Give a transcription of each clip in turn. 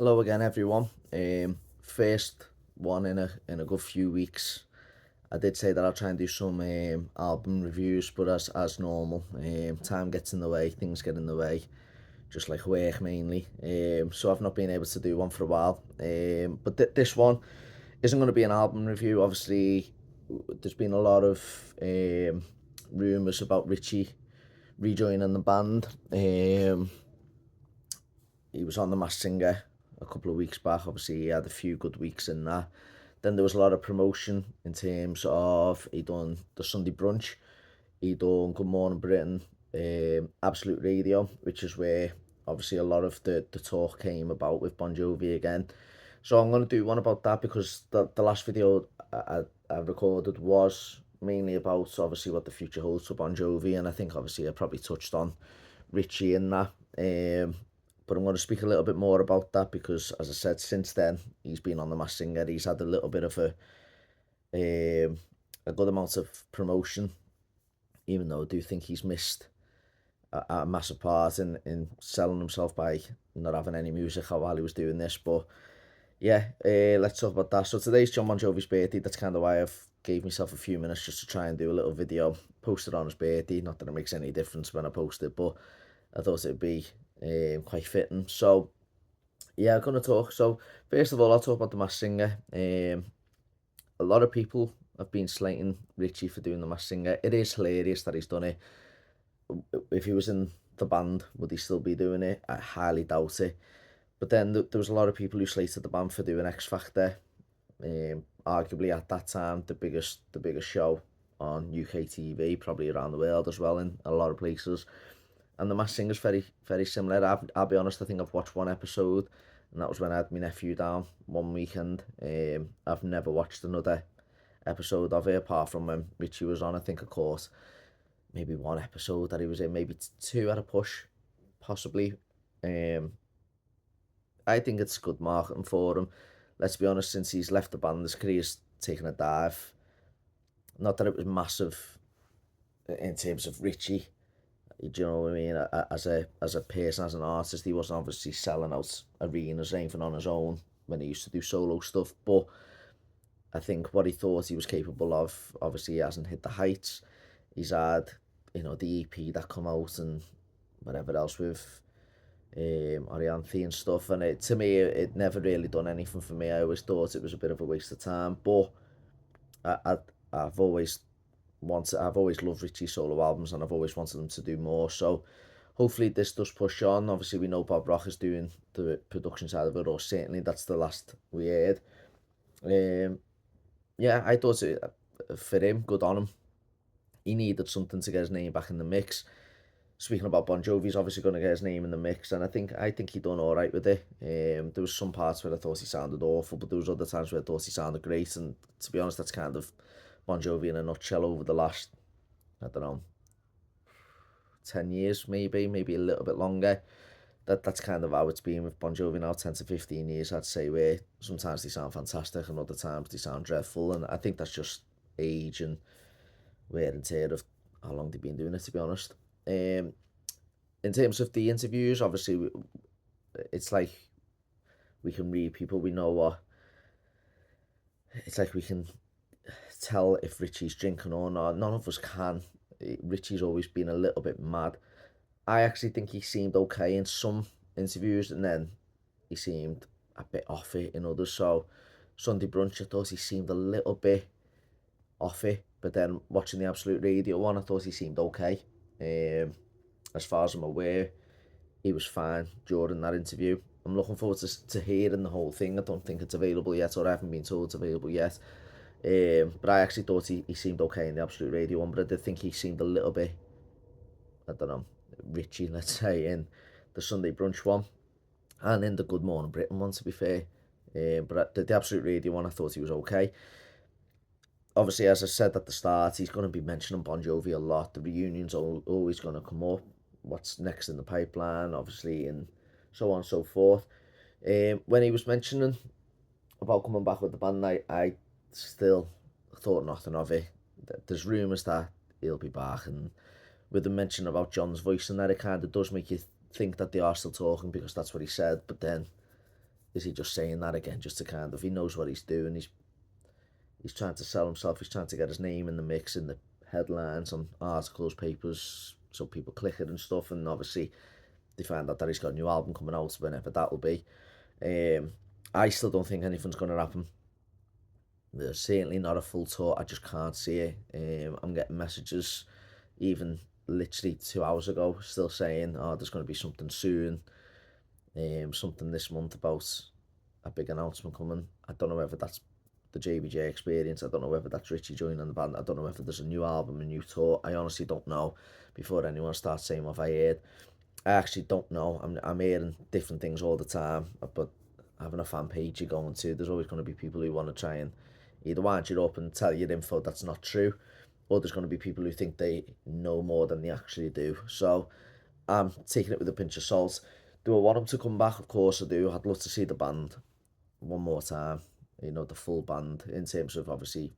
Hello again, everyone. First one in a good few weeks. I did say that I'll try and do some album reviews, but as normal, time gets in the way, things get in the way, just like work mainly. So I've not been able to do one for a while. But this one isn't going to be an album review. Obviously, there's been a lot of rumours about Richie rejoining the band. He was on The Masked Singer a couple of weeks back. Obviously, he had a few good weeks in that. Then there was a lot of promotion in terms of he done the Sunday brunch, he done Good Morning Britain, Absolute Radio, which is where obviously a lot of the talk came about with Bon Jovi again. So I'm going to do one about that because the last video I recorded was mainly about obviously what the future holds for Bon Jovi, and I think obviously I probably touched on Richie in that. But I'm going to speak a little bit more about that because, as I said, since then he's been on The Masked Singer. He's had a little bit of um, a good amount of promotion, even though I do think he's missed a massive part in selling himself by not having any music while he was doing this. But yeah, let's talk about that. So today's John Bon Jovi's birthday. That's kind of why I've gave myself a few minutes just to try and do a little video, post it on his birthday. Not that it makes any difference when I post it, but I thought it'd be quite fitting. So yeah, I'm gonna talk. So first of all, I'll talk about The Masked Singer. A lot of people have been slating Richie for doing The Masked Singer. It is hilarious that he's done it. If he was in the band, would he still be doing it? I highly doubt it. But then there was a lot of people who slated the band for doing X Factor. Arguably at that time the biggest show on UK TV, probably around the world as well in a lot of places. And The Masked Singer's very similar. I'll be honest, I think I've watched one episode, and that was when I had my nephew down one weekend. I've never watched another episode of it apart from when Richie was on. I think I caught maybe one episode that he was in, maybe two at a push, possibly. Um, I think it's good marketing for him. Let's be honest, since he's left the band, his career's taken a dive. Not that it was massive in terms of Richie. Do you know what I mean? As a person, as an artist, he wasn't obviously selling out arenas or anything on his own when he used to do solo stuff. But I think what he thought he was capable of, obviously, he hasn't hit the heights. He's had, the EP that come out and whatever else with Orianthi and stuff. And to me, it never really done anything for me. I always thought it was a bit of a waste of time. But I, I I've always loved Richie's solo albums and I've always wanted them to do more. So hopefully this does push on. Obviously we know Bob Rock is doing the production side of it, or certainly that's the last we heard. Um, yeah, I thought it for him, good on him. He needed something to get his name back in the mix. Speaking about Bon Jovi's obviously going to get his name in the mix, and I think he done all right with it. There was some parts where I thought he sounded awful, but there was other times where I thought he sounded great. And to be honest, that's kind of Bon Jovi in a nutshell over the last, I don't know, 10 years maybe a little bit longer. That's kind of how it's been with Bon Jovi now, 10 to 15 years, I'd say, where sometimes they sound fantastic and other times they sound dreadful. And I think that's just age and wear and tear of how long they've been doing it, to be honest. In terms of the interviews, obviously, it's like we can read people, we know what, it's like we can tell if Richie's drinking or not. None of us can. Richie's always been a little bit mad. I actually think he seemed okay in some interviews, and then he seemed a bit off it in others. So Sunday brunch, I thought he seemed a little bit off it, but then watching the Absolute Radio one, I thought he seemed okay. Um, as far as I'm aware, he was fine during that interview. I'm looking forward to hearing the whole thing. I don't think it's available yet, or I haven't been told it's available yet. But I actually thought he seemed okay in the Absolute Radio one, but I did think he seemed a little bit, I don't know, Richie, let's say, in the Sunday brunch one and in the Good Morning Britain one, to be fair. But the Absolute Radio one, I thought he was okay. Obviously, as I said at the start, he's going to be mentioning Bon Jovi a lot. The reunion's always going to come up. What's next in the pipeline, obviously, and so on and so forth. When he was mentioning about coming back with the band, I still thought nothing of it. There's rumours that he'll be back, and with the mention about John's voice and that, it kind of does make you think that they are still talking because that's what he said. But then is he just saying that again just to kind of, he knows what he's doing, he's trying to sell himself, he's trying to get his name in the mix, in the headlines on articles, papers, so people click it and stuff, and obviously they find out that he's got a new album coming out whenever that will be. Um, I still don't think anything's going to happen. There's certainly not a full tour. I just can't see it. I'm getting messages, even literally 2 hours ago, still saying, "Oh, there's going to be something soon, something this month about a big announcement coming." I don't know whether that's the JBJ experience. I don't know whether that's Richie joining the band. I don't know whether there's a new album, a new tour. I honestly don't know. Before anyone starts saying what I heard, I actually don't know. I'm hearing different things all the time, but having a fan page you're going to, there's always going to be people who want to try and either wind you up and tell you info that's not true, or there's going to be people who think they know more than they actually do. So I'm taking it with a pinch of salt. Do I want them to come back? Of course I do. I'd love to see the band one more time. You know, the full band, in terms of, obviously,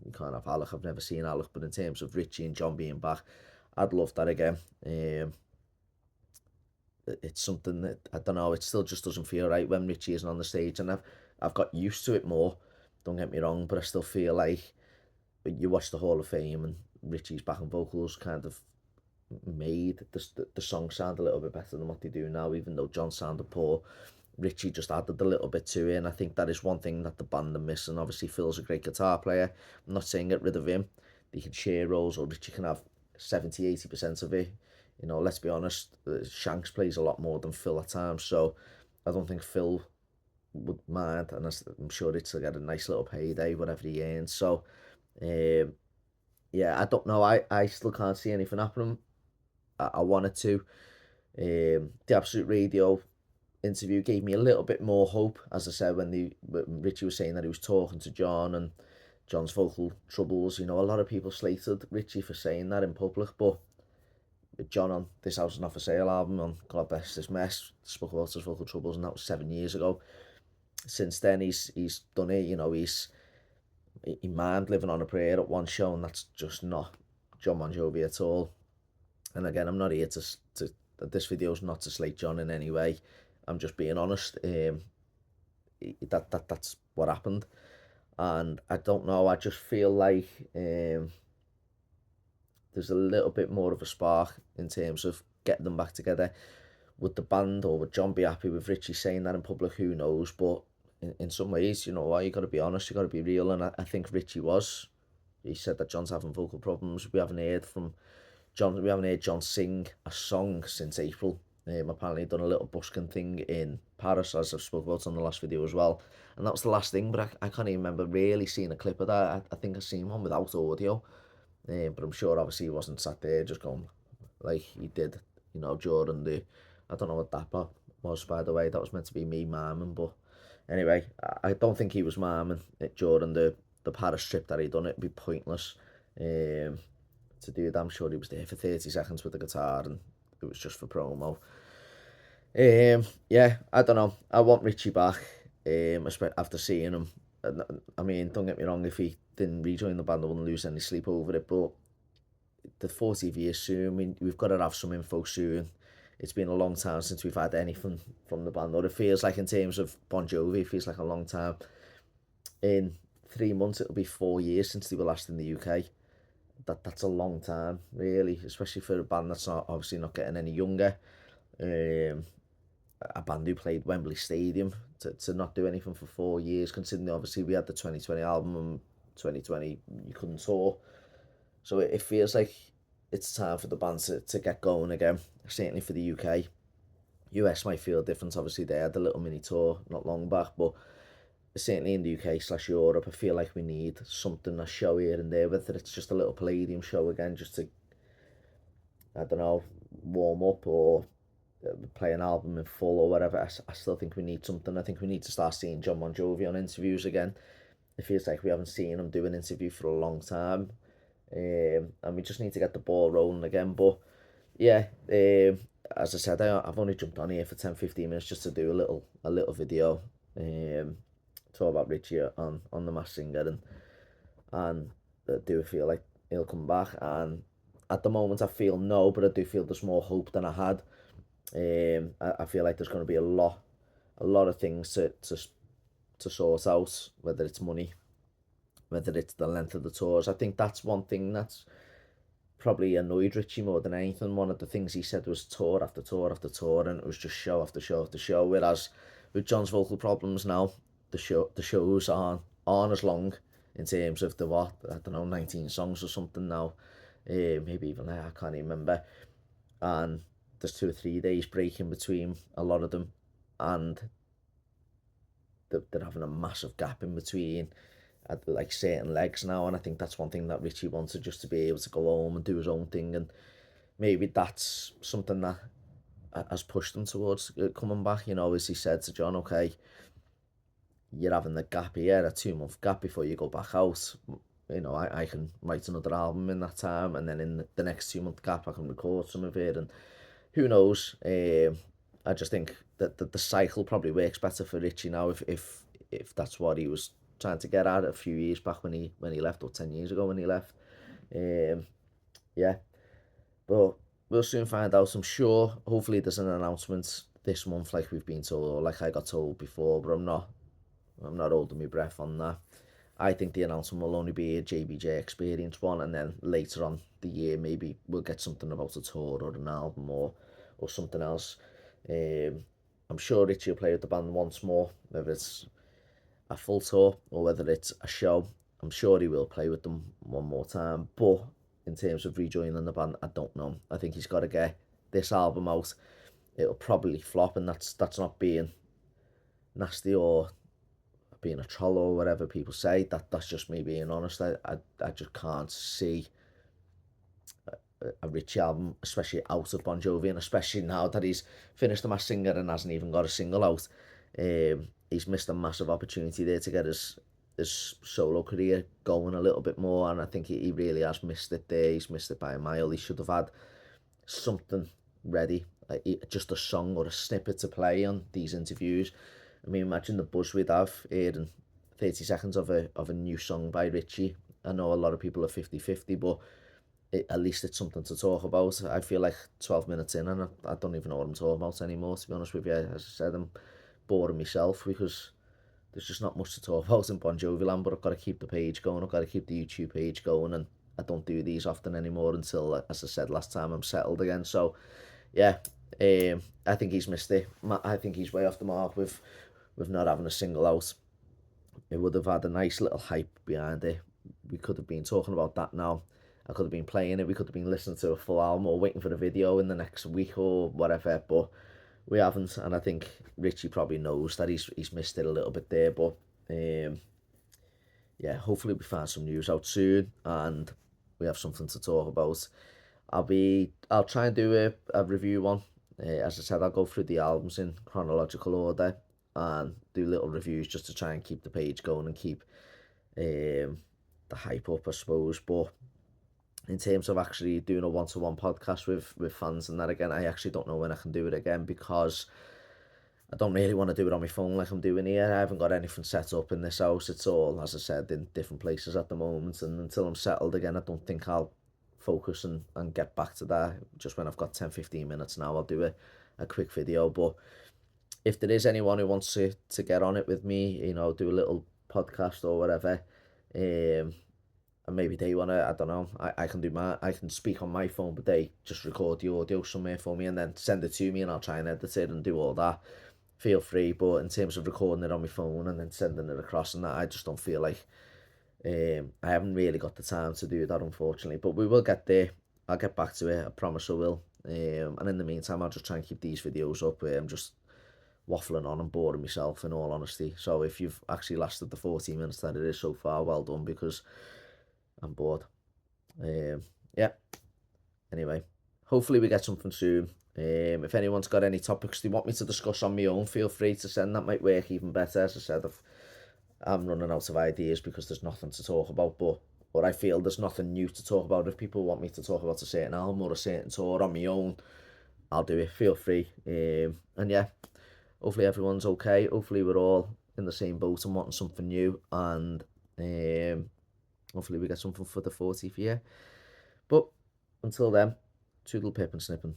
you can't have Alec. I've never seen Alec, but in terms of Richie and John being back, I'd love that again. It's something that, I don't know, it still just doesn't feel right when Richie isn't on the stage, and I've got used to it more, don't get me wrong, but I still feel like you watch the Hall of Fame and Richie's backing vocals kind of made the song sound a little bit better than what they do now, even though John sounded poor. Richie just added a little bit to it, and I think that is one thing that the band are missing. Obviously, Phil's a great guitar player. I'm not saying get rid of him. They can share roles, or Richie can have 70-80% of it. You know, let's be honest, Shanks plays a lot more than Phil at times, so I don't think Phil would mind, and I'm sure it's to get a nice little payday, whatever he earns. So, um, yeah, I don't know. I still can't see anything happening. I wanted to. The Absolute Radio interview gave me a little bit more hope, as I said, when Richie was saying that he was talking to John and John's vocal troubles. You know, a lot of people slated Richie for saying that in public, but with John on This House Is Not For Sale album, on God Bless This Mess, spoke about his vocal troubles, and that was 7 years ago. Since then, he's done it. You know, he mind living on a prayer at one show, and that's just not John Bon Jovi at all. And again, I'm not here to this video's not to slate John in any way. I'm just being honest. That's what happened, and I don't know. I just feel like there's a little bit more of a spark in terms of getting them back together. Would the band, or would John be happy with Richie saying that in public? Who knows? But in some ways, you know what, you got to be honest, you got to be real, and I think Richie was. He said that John's having vocal problems. We haven't heard from John. We haven't heard John sing a song since April. Apparently done a little busking thing in Paris, as I've spoke about on the last video as well, and that was the last thing. But I can't even remember really seeing a clip of that. I think I seen one without audio, but I'm sure obviously he wasn't sat there just going like he did, you know, during the, I don't know what that was, by the way. That was meant to be me miming, but anyway, I don't think he was miming it during the Paris trip that he done. It'd be pointless to do that. I'm sure he was there for 30 seconds with the guitar, and it was just for promo. Yeah, I don't know. I want Richie back, after seeing him. I mean, don't get me wrong, if he didn't rejoin the band, I wouldn't lose any sleep over it, but the 40th year soon, we've got to have some info soon. It's been a long time since we've had anything from the band, or it feels like, in terms of Bon Jovi, it feels like a long time. In 3 months, it'll be 4 years since they were last in the UK. That's a long time, really, especially for a band that's not obviously not getting any younger. Um, a band who played Wembley Stadium, to not do anything for 4 years, considering obviously we had the 2020 album, and 2020 you couldn't tour. So it feels like it's time for the band to get going again, certainly for the UK. US might feel different, obviously they had a little mini tour not long back, but certainly in the UK/Europe, I feel like we need something, a show here and there, whether it's just a little Palladium show again, just to, I don't know, warm up, or play an album in full or whatever. I still think we need something. I think we need to start seeing John Bon Jovi on interviews again. It feels like we haven't seen him do an interview for a long time, and we just need to get the ball rolling again. But yeah, as I said, I've only jumped on here for 10-15 minutes just to do a little video, talk about Richie on the Masked Singer, and I do feel like he'll come back. And at the moment, I feel no, but I do feel there's more hope than I had. I feel like there's going to be a lot a lot of things to sort out, whether it's money, whether it's the length of the tours. I think that's one thing that's probably annoyed Richie more than anything. One of the things he said was tour after tour after tour, and it was just show after show after show. Whereas with John's vocal problems now, the shows aren't as long in terms of the what, I don't know, 19 songs or something now, maybe even I can't even remember. And there's 2 or 3 days break in between a lot of them, and they're having a massive gap in between at like certain legs now. And I think that's one thing that Richie wanted, just to be able to go home and do his own thing. And maybe that's something that has pushed him towards coming back. You know, as he said to John, okay, you're having the gap here, a 2 month gap before you go back out. You know, I can write another album in that time, and then in the next 2 month gap I can record some of it, and who knows. I just think that the cycle probably works better for Richie now, if that's what he was trying to get at a few years back when he left, or 10 years ago when he left. Yeah, but we'll soon find out, I'm sure. Hopefully there's an announcement this month, like we've been told, or like I got told before, but I'm not holding my breath on that. I think the announcement will only be a JBJ Experience one, and then later on the year maybe we'll get something about a tour or an album, or something else. I'm sure Richie will play with the band once more, whether it's a full tour or whether it's a show. I'm sure he will play with them one more time, but in terms of rejoining the band, I don't know. I think he's got to get this album out. It'll probably flop, and that's not being nasty or being a troll or whatever people say. That's just me being honest. I just can't see a Richie album, especially out of Bon Jovi, and especially now that he's finished the Masked Singer and hasn't even got a single out. He's missed a massive opportunity there to get his solo career going a little bit more, and I think he really has missed it there. He's missed it by a mile. He should have had something ready, just a song or a snippet to play on these interviews. I mean, imagine the buzz we'd have hearing 30 seconds of a new song by Richie. I know a lot of people are 50-50, but at least it's something to talk about. I feel like 12 minutes in and I don't even know what I'm talking about anymore, to be honest with you. As I said, I'm boring myself because there's just not much to talk about in Bon Jovi land, but I've got to keep the page going, I've got to keep the YouTube page going, and I don't do these often anymore until, as I said last time, I'm settled again. So yeah, I think he's missed it. I think he's way off the mark with not having a single out. It would have had a nice little hype behind it. We could have been talking about that now. I could have been playing it. We could have been listening to a full album or waiting for the video in the next week or whatever. But we haven't, and I think Richie probably knows that he's missed it a little bit there. But yeah, hopefully we find some news out soon and we have something to talk about. I'll try and do a review one. As I said, I'll go through the albums in chronological order and do little reviews just to try and keep the page going and keep the hype up, I suppose. But in terms of actually doing a one-to-one podcast with fans and that again, I actually don't know when I can do it again, because I don't really want to do it on my phone like I'm doing here. I haven't got anything set up in this house. It's all, as I said, in different places at the moment, and until I'm settled again, I don't think I'll focus and get back to that. Just when I've got 10-15 minutes now, I'll do a quick video. But if there is anyone who wants to get on it with me, you know, do a little podcast or whatever, and maybe they want to, I don't know, I can speak on my phone, but they just record the audio somewhere for me and then send it to me, and I'll try and edit it and do all that. Feel free. But in terms of recording it on my phone and then sending it across and that, I just don't feel like, I haven't really got the time to do that, unfortunately. But we will get there. I'll get back to it, I promise I will. And in the meantime, I'll just try and keep these videos up where I'm just waffling on and boring myself, in all honesty. So if you've actually lasted the 14 minutes that it is so far, well done, because I'm bored. Yeah, anyway, hopefully we get something soon. If anyone's got any topics they want me to discuss on my own, feel free to send. That might work even better. As I said, I'm running out of ideas because there's nothing to talk about, but I feel there's nothing new to talk about. If people want me to talk about a certain album or a certain tour on my own, I'll do it. Feel free. And yeah, hopefully everyone's okay. Hopefully we're all in the same boat and wanting something new, and hopefully we get something for the 40th year. But until then, toodle pip and snipping.